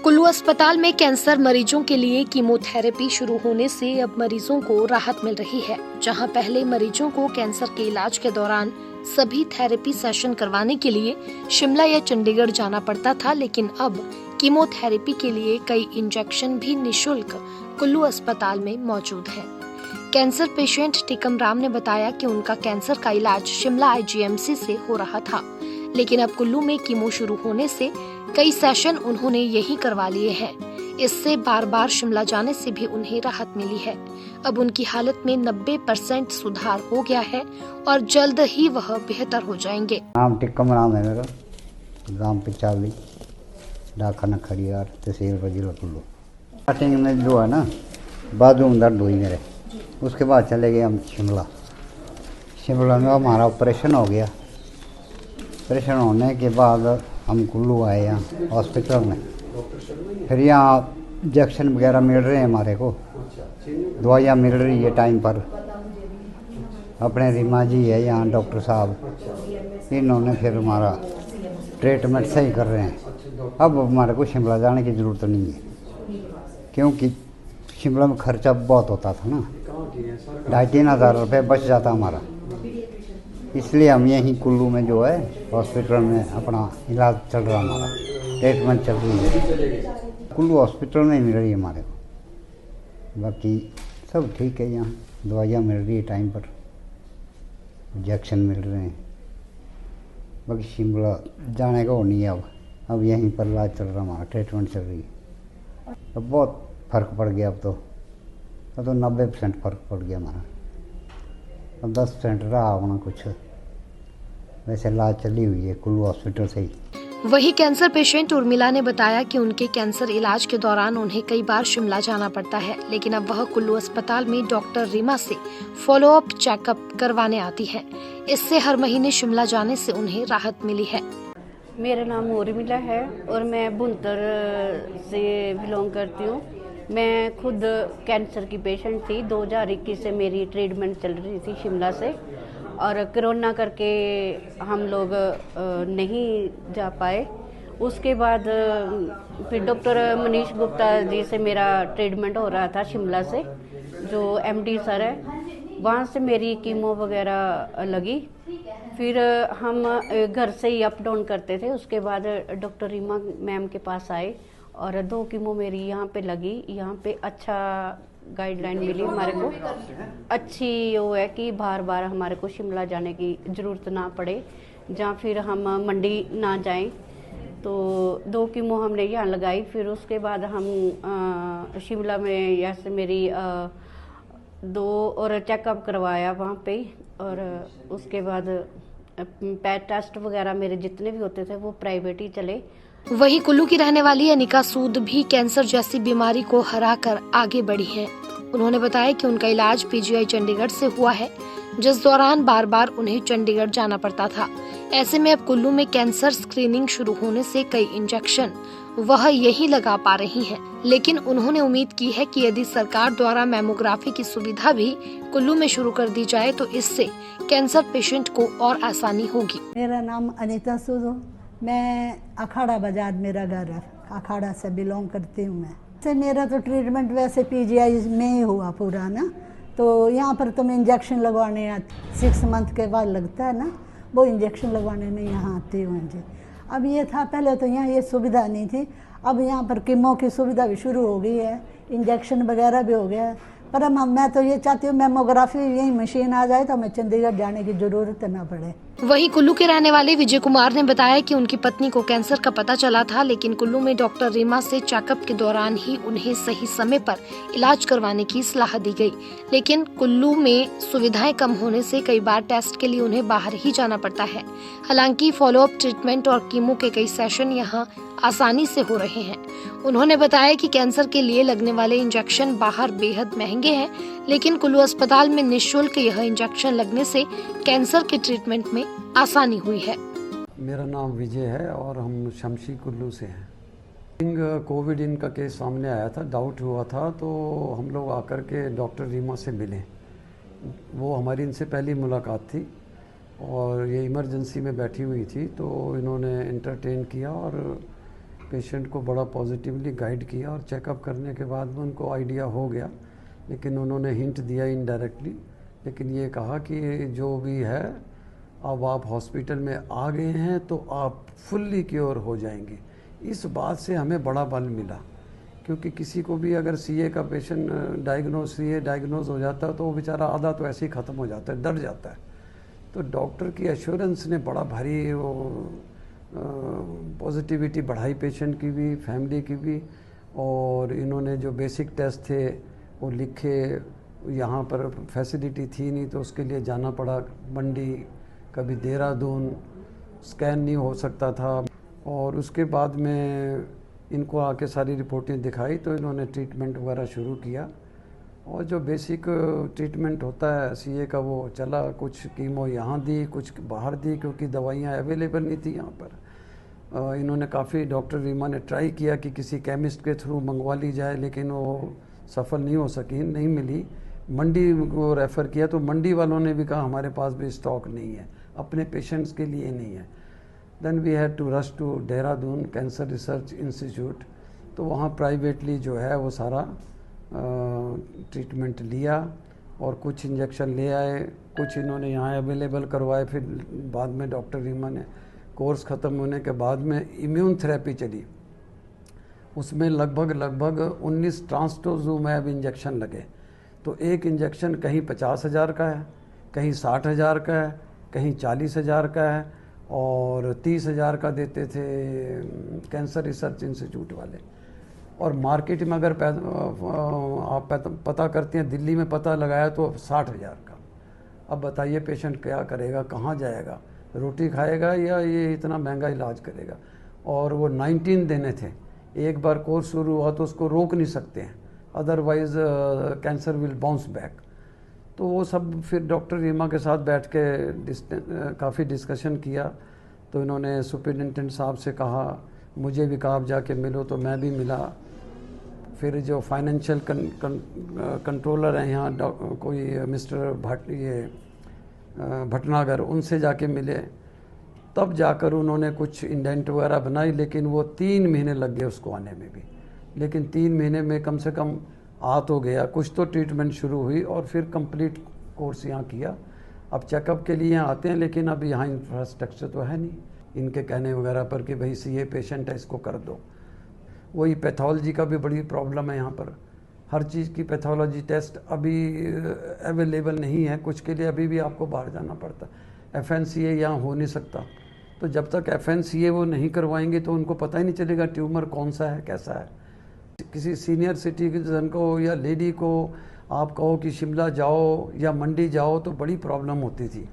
कुल्लू अस्पताल में कैंसर मरीजों के लिए कीमोथेरेपी शुरू होने से अब मरीजों को राहत मिल रही है। जहां पहले मरीजों को कैंसर के इलाज के दौरान सभी थेरेपी सेशन करवाने के लिए शिमला या चंडीगढ़ जाना पड़ता था, लेकिन अब कीमोथेरेपी के लिए कई इंजेक्शन भी निशुल्क कुल्लू अस्पताल में मौजूद है। कैंसर पेशेंट टिकम राम ने बताया कि उनका कैंसर का इलाज शिमला आईजीएमसी से हो रहा था, लेकिन अब कुल्लू में कीमो शुरू होने से कई सेशन उन्होंने यही करवा लिए हैं। इससे बार बार शिमला जाने से भी उन्हें राहत मिली है। अब उनकी हालत में 90% सुधार हो गया है और जल्द ही वह बेहतर हो जाएंगे। नाम टिकम राम है मेरा, गांव पिचावली, डाकखाना खड़ियार, तहसील जिला कुल्लू। स्टार्टिंग में जो है ना बाजू में दर्द हुई मेरे, उसके बाद चले गए हम शिमला। शिमला में हमारा ऑपरेशन हो गया। ऑपरेशन होने के बाद हम कुल्लू आए यहाँ हॉस्पिटल में। फिर यहाँ इंजेक्शन वगैरह मिल रहे हैं हमारे को, दवाइयाँ मिल रही है टाइम पर। अपने रीमा जी है यहाँ डॉक्टर साहब, इन्होंने फिर हमारा ट्रीटमेंट सही कर रहे हैं। अब हमारे को शिमला जाने की ज़रूरत नहीं है, क्योंकि शिमला में खर्चा बहुत होता था ना, 2,500 रुपये बच जाता हमारा। इसलिए हम यहीं कुल्लू में जो है हॉस्पिटल में अपना इलाज चल रहा, हमारा ट्रीटमेंट चल रही है। कुल्लू हॉस्पिटल में ही मिल रही है हमारे को। बाकी सब ठीक है, यहाँ दवाइयाँ मिल रही है टाइम पर, इंजेक्शन मिल रहे हैं। बाकी शिमला जाने का वो नहीं है। अब यहीं पर इलाज चल रहा, हमारा ट्रीटमेंट चल रही है। अब बहुत फ़र्क पड़ गया। अब तो 90% फ़र्क पड़ गया हमारा। अब 10% रहा होना कुछ। वैसे इलाज चली हुई है कुल्लू हॉस्पिटल से ही। वहीं कैंसर पेशेंट उर्मिला ने बताया कि उनके कैंसर इलाज के दौरान उन्हें कई बार शिमला जाना पड़ता है, लेकिन अब वह कुल्लू अस्पताल में डॉक्टर रीमा से फॉलोअप चेकअप करवाने आती हैं। इससे हर महीने शिमला जाने से उन्हें राहत मिली है। मेरा नाम उर्मिला है और मैं बुनतर से बिलोंग करती हूँ। मैं खुद कैंसर की पेशेंट थी। 2021 से मेरी ट्रीटमेंट चल रही थी शिमला से, और कोरोना करके हम लोग नहीं जा पाए। उसके बाद फिर डॉक्टर मनीष गुप्ता जी से मेरा ट्रीटमेंट हो रहा था शिमला से, जो एमडी सर है, वहाँ से मेरी कीमो वगैरह लगी। फिर हम घर से ही अप डाउन करते थे। उसके बाद डॉक्टर रीमा मैम के पास आए और 2 कीमो मेरी यहाँ पे लगी। यहाँ पे अच्छा गाइडलाइन मिली हमारे को। अच्छी वो है कि बार बार हमारे को शिमला जाने की ज़रूरत ना पड़े, जहाँ फिर हम मंडी ना जाएं। तो 2 कीमो हमने यहाँ लगाई। फिर उसके बाद हम शिमला में जैसे मेरी 2 और चेकअप करवाया वहाँ पे, और उसके बाद पैट टेस्ट वगैरह मेरे जितने भी होते थे वो प्राइवेट ही चले। वहीं कुल्लू की रहने वाली अनिका सूद भी कैंसर जैसी बीमारी को हराकर आगे बढ़ी हैं। उन्होंने बताया कि उनका इलाज पीजीआई चंडीगढ़ से हुआ है, जिस दौरान बार बार उन्हें चंडीगढ़ जाना पड़ता था। ऐसे में अब कुल्लू में कैंसर स्क्रीनिंग शुरू होने से कई इंजेक्शन वह यहीं लगा पा रही हैं। लेकिन उन्होंने उम्मीद की है कि यदि सरकार द्वारा मेमोग्राफी की सुविधा भी कुल्लू में शुरू कर दी जाए तो इससे कैंसर पेशेंट को और आसानी होगी। मेरा नाम अनीता सूद, मैं अखाड़ा बाजार मेरा घर है, अखाड़ा से बिलोंग करती हूँ मैं। से मेरा तो ट्रीटमेंट वैसे पीजीआई में ही हुआ पूरा ना, तो यहाँ पर तो मैं इंजेक्शन लगवाने आती, 6 मंथ के बाद लगता है ना, वो इंजेक्शन लगवाने में यहाँ आती हूँ जी। अब ये था, पहले तो यहाँ ये सुविधा नहीं थी। अब यहाँ पर कीमो की सुविधा भी शुरू हो गई है, इंजेक्शन वगैरह भी हो गया है। पर मैं तो ये चाहती हूँ मेमोग्राफी यही मशीन आ जाए तो हमें चंडीगढ़ जाने की जरूरत न पड़े। वहीं कुल्लू के रहने वाले विजय कुमार ने बताया कि उनकी पत्नी को कैंसर का पता चला था, लेकिन कुल्लू में डॉक्टर रीमा से चेकअप के दौरान ही उन्हें सही समय पर इलाज करवाने की सलाह दी गई। लेकिन कुल्लू में सुविधाएं कम होने से कई बार टेस्ट के लिए उन्हें बाहर ही जाना पड़ता है। हालांकि फॉलोअप ट्रीटमेंट और कीमो के कई सेशन यहाँ आसानी से हो रहे हैं। उन्होंने बताया कि कैंसर के लिए लगने वाले इंजेक्शन बाहर बेहद महंगे हैं, लेकिन कुल्लू अस्पताल में निःशुल्क यह इंजेक्शन लगने से कैंसर के ट्रीटमेंट में आसानी हुई है। मेरा नाम विजय है और हम शमशी कुल्लू से हैं। कोविड इनका केस सामने आया था, डाउट हुआ था, तो हम लोग आकर के डॉक्टर रीमा से मिले। वो हमारी इनसे पहली मुलाकात थी और ये इमरजेंसी में बैठी हुई थी, तो इन्होंने एंटरटेन किया और पेशेंट को बड़ा पॉजिटिवली गाइड किया और चेकअप करने के बाद में उनको आइडिया हो गया, लेकिन उन्होंने हिंट दिया इनडायरेक्टली, लेकिन ये कहा कि जो भी है अब आप हॉस्पिटल में आ गए हैं तो आप फुल्ली क्योर हो जाएंगे। इस बात से हमें बड़ा बल मिला, क्योंकि किसी को भी अगर सीए का पेशेंट डायग्नोज हो जाता है तो वो बेचारा आधा तो ऐसे ही ख़त्म हो जाता है, डर जाता है। तो डॉक्टर की एश्योरेंस ने बड़ा भारी वो पॉजिटिविटी बढ़ाई पेशेंट की भी, फैमिली की भी। और इन्होंने जो बेसिक टेस्ट थे वो लिखे, यहाँ पर फैसिलिटी थी नहीं तो उसके लिए जाना पड़ा मंडी, कभी देहरादून, स्कैन नहीं हो सकता था। और उसके बाद में इनको आके सारी रिपोर्टें दिखाई तो इन्होंने ट्रीटमेंट वगैरह शुरू किया। और जो बेसिक ट्रीटमेंट होता है सीए का वो चला, कुछ कीमो यहाँ दी, कुछ बाहर दी, क्योंकि दवाइयाँ अवेलेबल नहीं थी यहाँ पर। इन्होंने काफ़ी, डॉक्टर रीमा ने ट्राई किया कि किसी केमिस्ट के थ्रू मंगवा ली जाए, लेकिन वो सफल नहीं हो सकी, नहीं मिली। मंडी को रेफ़र किया तो मंडी वालों ने भी कहा हमारे पास भी स्टॉक नहीं है, अपने पेशेंट्स के लिए नहीं है। Then we had to rush to Dehradun cancer research institute, तो वहाँ प्राइवेटली जो है वो सारा ट्रीटमेंट लिया और कुछ इंजेक्शन ले आए, कुछ इन्होंने यहाँ अवेलेबल करवाए। फिर बाद में डॉक्टर रीमा ने कोर्स ख़त्म होने के बाद में इम्यून थेरेपी चली, उसमें लगभग 19 ट्रांसटोजुमैब इंजेक्शन लगे। तो एक इंजेक्शन कहीं 50,000 का है, कहीं 60,000 का है, कहीं 40,000 का है, और 30,000 का देते थे कैंसर रिसर्च इंस्टीट्यूट वाले। और मार्केट में अगर आप पता करते हैं, दिल्ली में पता लगाया तो 60,000 का। अब बताइए पेशेंट क्या करेगा, कहाँ जाएगा, रोटी खाएगा या ये इतना महंगा इलाज करेगा। और वो 19 देने थे, एक बार कोर्स शुरू हुआ तो उसको रोक नहीं सकते हैं, otherwise cancer will bounce back. तो वो सब फिर डॉक्टर रीमा के साथ बैठ के काफ़ी डिस्कशन किया। तो इन्होंने सुपरिटेंडेंट साहब से कहा, मुझे भी कहा आप जाके मिलो, तो मैं भी मिला। फिर जो फाइनेंशियल कंट्रोलर हैं यहाँ कोई मिस्टर भटनागर, उनसे जाके मिले, तब जाकर उन्होंने कुछ इंडेंट वगैरह बनाई। लेकिन वो 3 महीने लग गए उसको आने में भी, लेकिन 3 महीने में कम से कम आ तो गया, कुछ तो ट्रीटमेंट शुरू हुई और फिर कंप्लीट कोर्स यहाँ किया। अब चेकअप के लिए यहाँ आते हैं, लेकिन अब यहाँ इंफ्रास्ट्रक्चर तो है नहीं इनके कहने वगैरह पर कि भाई सीए पेशेंट है इसको कर दो। वही पैथोलॉजी का भी बड़ी प्रॉब्लम है यहाँ पर, हर चीज़ की पैथोलॉजी टेस्ट अभी अवेलेबल नहीं है, कुछ के लिए अभी भी आपको बाहर जाना पड़ता है। एफएनसीए यहाँ हो नहीं सकता, तो जब तक एफएनसीए वो नहीं करवाएंगे तो उनको पता ही नहीं चलेगा ट्यूमर कौन सा है, कैसा है। किसी सीनियर सिटीजन को या लेडी को आप कहो कि शिमला जाओ या मंडी जाओ तो बड़ी प्रॉब्लम होती थी।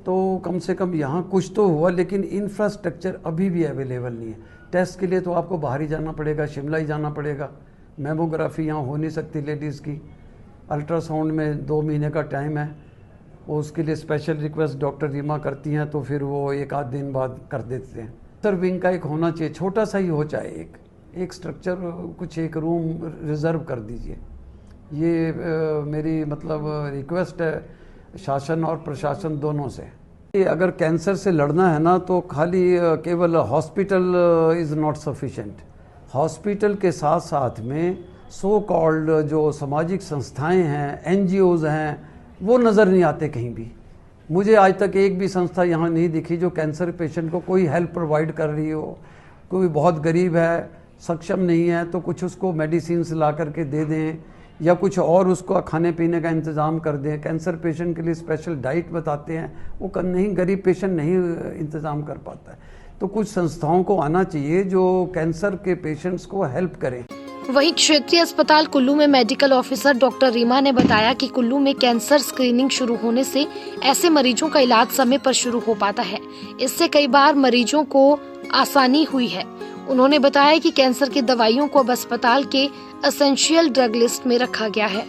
तो कम से कम यहाँ कुछ तो हुआ, लेकिन इंफ्रास्ट्रक्चर अभी भी अवेलेबल नहीं है। टेस्ट के लिए तो आपको बाहर ही जाना पड़ेगा, शिमला ही जाना पड़ेगा। मेमोग्राफी यहाँ हो नहीं सकती लेडीज़ की, अल्ट्रासाउंड में 2 महीने का टाइम है, वो उसके लिए स्पेशल रिक्वेस्ट डॉक्टर रीमा करती हैं तो फिर वो 1 आध दिन बाद कर देते हैं। सर विंग का एक होना चाहिए, छोटा सा ही हो, चाहे एक स्ट्रक्चर, कुछ एक रूम रिज़र्व कर दीजिए। ये मेरी मतलब रिक्वेस्ट है शासन और प्रशासन दोनों से। अगर कैंसर से लड़ना है ना तो खाली केवल hospital is not sufficient. Hospital के साथ साथ में सो कॉल्ड जो सामाजिक संस्थाएं हैं, एनजीओज़ हैं, वो नज़र नहीं आते कहीं भी। मुझे आज तक एक भी संस्था यहाँ नहीं दिखी जो कैंसर पेशेंट को कोई हेल्प प्रोवाइड कर रही हो। कोई बहुत गरीब है, सक्षम नहीं है, तो कुछ उसको मेडिसिन ला करके दे दें या कुछ और उसको खाने पीने का इंतज़ाम कर दें। कैंसर पेशेंट के लिए स्पेशल डाइट बताते हैं, वो नहीं, गरीब पेशेंट नहीं इंतज़ाम कर पाता है। तो कुछ संस्थाओं को आना चाहिए जो कैंसर के पेशेंट्स को हेल्प करें। वहीं क्षेत्रीय अस्पताल कुल्लू में मेडिकल ऑफिसर डॉक्टर रीमा ने बताया कि कुल्लू में कैंसर स्क्रीनिंग शुरू होने से ऐसे मरीजों का इलाज समय पर शुरू हो पाता है। इससे कई बार मरीजों को आसानी हुई है। उन्होंने बताया कि कैंसर की दवाइयों को अब अस्पताल के एसेंशियल ड्रग लिस्ट में रखा गया है।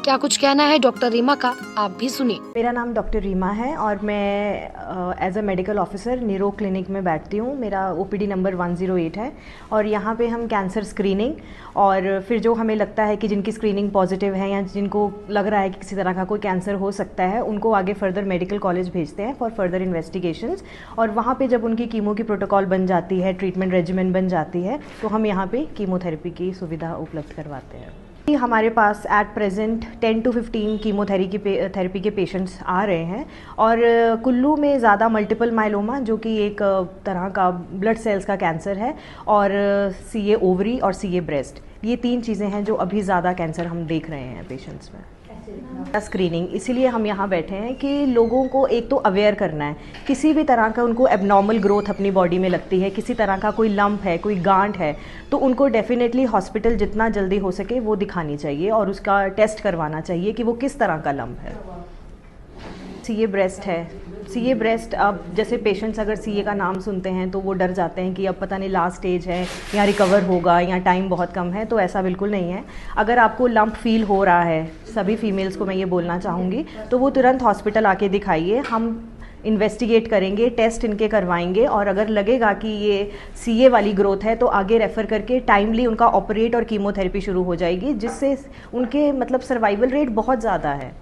क्या कुछ कहना है डॉक्टर रीमा का, आप भी सुनिए। मेरा नाम डॉक्टर रीमा है और मैं as a medical officer neuro clinic में बैठती हूँ। मेरा ओपीडी नंबर 108 है और यहाँ पे हम कैंसर स्क्रीनिंग और फिर जो हमें लगता है कि जिनकी स्क्रीनिंग पॉजिटिव है या जिनको लग रहा है कि किसी तरह का कोई कैंसर हो सकता है, उनको आगे फर्दर मेडिकल कॉलेज भेजते हैं फॉर फर्दर इन्वेस्टिगेशंस। और वहाँ पे जब उनकी कीमो की प्रोटोकॉल बन जाती है, ट्रीटमेंट रेजिमेंट बन जाती है, तो हम यहाँ पे कीमोथेरेपी की सुविधा उपलब्ध करवाते हैं। हमारे पास एट प्रेजेंट 10 to 15 कीमोथेरेपी के पेशेंट्स आ रहे हैं और कुल्लू में ज़्यादा मल्टीपल माइलोमा, जो कि एक तरह का ब्लड सेल्स का कैंसर है, और सीए ओवरी और सीए ब्रेस्ट, ये 3 चीज़ें हैं जो अभी ज़्यादा कैंसर हम देख रहे हैं पेशेंट्स में। स्क्रीनिंग इसीलिए हम यहाँ बैठे हैं कि लोगों को एक तो अवेयर करना है, किसी भी तरह का उनको एबनॉर्मल ग्रोथ अपनी बॉडी में लगती है, किसी तरह का कोई लंप है, कोई गांठ है, तो उनको डेफिनेटली हॉस्पिटल जितना जल्दी हो सके वो दिखानी चाहिए और उसका टेस्ट करवाना चाहिए कि वो किस तरह का लंप है। सीए ब्रेस्ट है, सीए ब्रेस्ट, अब जैसे पेशेंट्स अगर सीए का नाम सुनते हैं तो वो डर जाते हैं कि अब पता नहीं लास्ट स्टेज है या रिकवर होगा या टाइम बहुत कम है, तो ऐसा बिल्कुल नहीं है। अगर आपको लंप फील हो रहा है, सभी फीमेल्स को मैं ये बोलना चाहूँगी, तो वो तुरंत हॉस्पिटल आके दिखाइए, हम इन्वेस्टिगेट करेंगे, टेस्ट इनके करवाएंगे और अगर लगेगा कि ये सीए वाली ग्रोथ है तो आगे रेफ़र करके टाइमली उनका ऑपरेट और कीमोथेरेपी शुरू हो जाएगी, जिससे उनके मतलब सर्वाइवल रेट बहुत ज़्यादा है।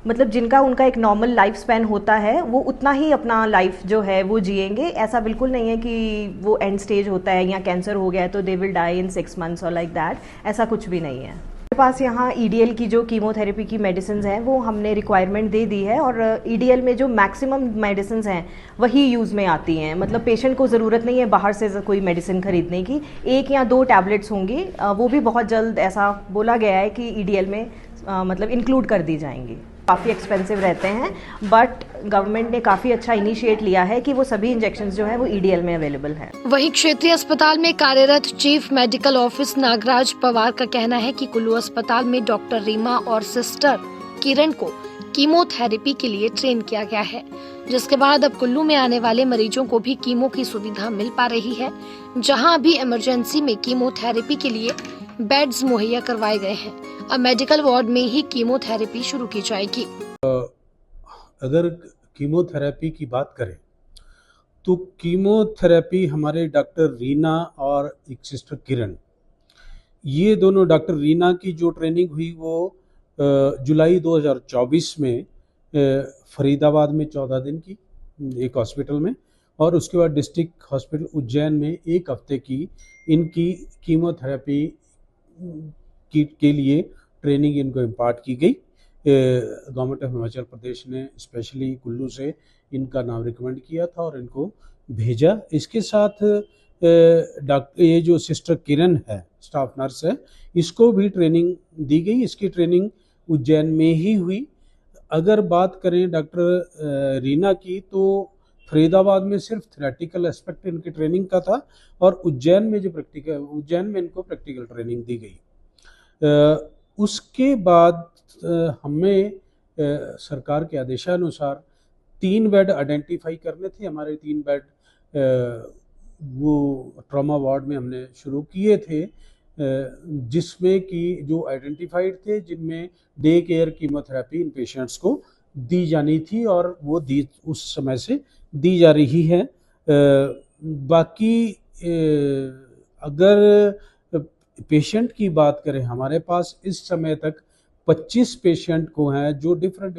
मतलब जिनका उनका एक नॉर्मल लाइफ स्पैन होता है वो उतना ही अपना लाइफ जो है वो जिएंगे। ऐसा बिल्कुल नहीं है कि वो एंड स्टेज होता है या कैंसर हो गया है तो they will die in 6 months और लाइक दैट, ऐसा कुछ भी नहीं है। हमारे पास यहाँ ईडीएल की जो कीमोथेरेपी की मेडिसिन हैं वो हमने रिक्वायरमेंट दे दी है और ईडीएल में जो मैक्सिमम मेडिसिन हैं वही यूज़ में आती हैं। मतलब पेशेंट को ज़रूरत नहीं है बाहर से कोई मेडिसिन खरीदने की, 1 या 2 टैबलेट्स होंगी, वो भी बहुत जल्द ऐसा बोला गया है कि ईडीएल में मतलब इंक्लूड कर दी जाएंगी। काफ़ी एक्सपेंसिव रहते हैं बट गवर्नमेंट ने काफ़ी अच्छा इनिशिएट लिया है कि वो सभी इंजेक्शंस जो है वो ईडीएल में अवेलेबल हैं। वहीं क्षेत्रीय अस्पताल में कार्यरत chief medical officer Nagraj Pawar का कहना है कि कुल्लू अस्पताल में डॉक्टर रीमा और सिस्टर किरण को कीमोथेरेपी के लिए ट्रेन किया गया है, जिसके बाद अब कुल्लू में आने वाले मरीजों को भी कीमो की सुविधा मिल पा रही है, जहां अभी इमरजेंसी में कीमोथेरेपी के लिए बेड्स मुहैया करवाए गए हैं। अब मेडिकल वार्ड में ही कीमोथेरेपी शुरू की जाएगी। अगर कीमोथेरेपी की बात करें तो कीमोथेरेपी हमारे डॉक्टर रीना और एक सिस्टर किरण, ये दोनों, डॉक्टर रीना की जो ट्रेनिंग हुई वो जुलाई 2024 में फरीदाबाद में 14 दिन की एक हॉस्पिटल में, और उसके बाद डिस्ट्रिक्ट हॉस्पिटल उज्जैन में 1 हफ्ते की इनकी कीमोथेरेपी के लिए ट्रेनिंग इनको इम्पार्ट की गई। गवर्नमेंट ऑफ हिमाचल प्रदेश ने स्पेशली कुल्लू से इनका नाम रिकमेंड किया था और इनको भेजा। इसके साथ डॉक्टर, ये जो सिस्टर किरण है, स्टाफ नर्स है, इसको भी ट्रेनिंग दी गई। इसकी ट्रेनिंग उज्जैन में ही हुई। अगर बात करें डॉक्टर रीना की तो फरीदाबाद में सिर्फ थ्योरेटिकल एस्पेक्ट इनकी ट्रेनिंग का था और उज्जैन में इनको प्रैक्टिकल ट्रेनिंग दी गई। उसके बाद हमें सरकार के आदेशानुसार 3 बेड आइडेंटिफाई करने थे। हमारे 3 बेड वो ट्रॉमा वार्ड में हमने शुरू किए थे, जिसमें कि जो आइडेंटिफाइड थे, जिनमें डे केयर कीमोथेरेपी इन पेशेंट्स को दी जानी थी और वो उस समय से दी जा रही है। बाकी अगर पेशेंट की बात करें, हमारे पास इस समय तक 25 पेशेंट को हैं जो डिफरेंट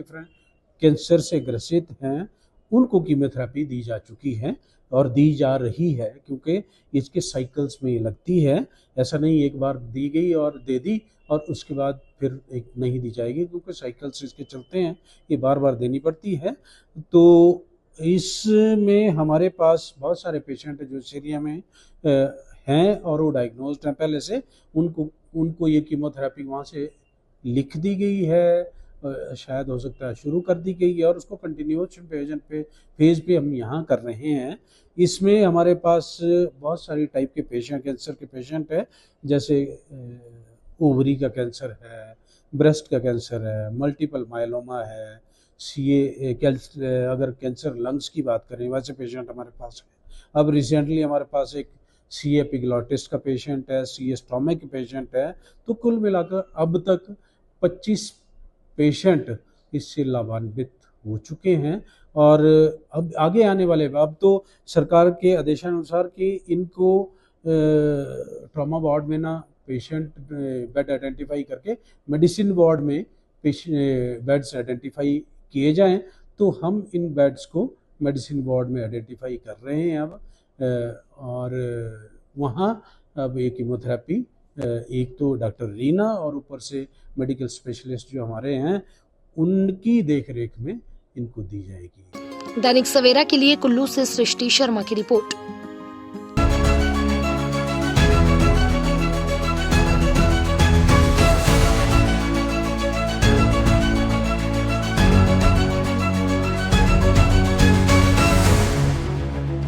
कैंसर से ग्रसित हैं, उनको कीमोथेरेपी दी जा चुकी है और दी जा रही है, क्योंकि इसके साइकिल्स में लगती है। ऐसा नहीं एक बार दी गई और दे दी और उसके बाद फिर एक नहीं दी जाएगी, क्योंकि साइकिल्स इसके चलते हैं, ये बार बार देनी पड़ती है। तो इसमें हमारे पास बहुत सारे पेशेंट जो इस एरिया में हैं और वो डायग्नोज्ड हैं पहले से, उनको ये कीमोथेरेपी वहाँ से लिख दी गई है, शायद हो सकता है शुरू कर दी गई है और उसको कंटिन्यूएशन फेज पे हम यहाँ कर रहे हैं। इसमें हमारे पास बहुत सारी टाइप के पेशेंट, कैंसर के पेशेंट है, जैसे ओवरी का कैंसर है, ब्रेस्ट का कैंसर है, मल्टीपल माइलोमा है, अगर कैंसर लंग्स की बात करें वैसे पेशेंट हमारे पास है। अब रिसेंटली हमारे पास एक सीए एपिग्लॉटिस का पेशेंट है, सीए स्टोमक का पेशेंट है। तो कुल मिलाकर अब तक 25 पेशेंट इससे लाभान्वित हो चुके हैं। और अब आगे आने वाले, अब तो सरकार के आदेशानुसार कि इनको ट्रॉमा वार्ड में ना पेशेंट बेड आइडेंटिफाई करके मेडिसिन वार्ड में बेड्स आइडेंटिफाई किए जाएं, तो हम इन बेड्स को मेडिसिन वार्ड में आइडेंटिफाई कर रहे हैं अब। और वहाँ अब ये कीमोथेरेपी एक तो डॉक्टर रीना और ऊपर से मेडिकल स्पेशलिस्ट जो हमारे हैं उनकी देखरेख में इनको दी जाएगी। दैनिक सवेरा के लिए कुल्लू से सृष्टि शर्मा की रिपोर्ट।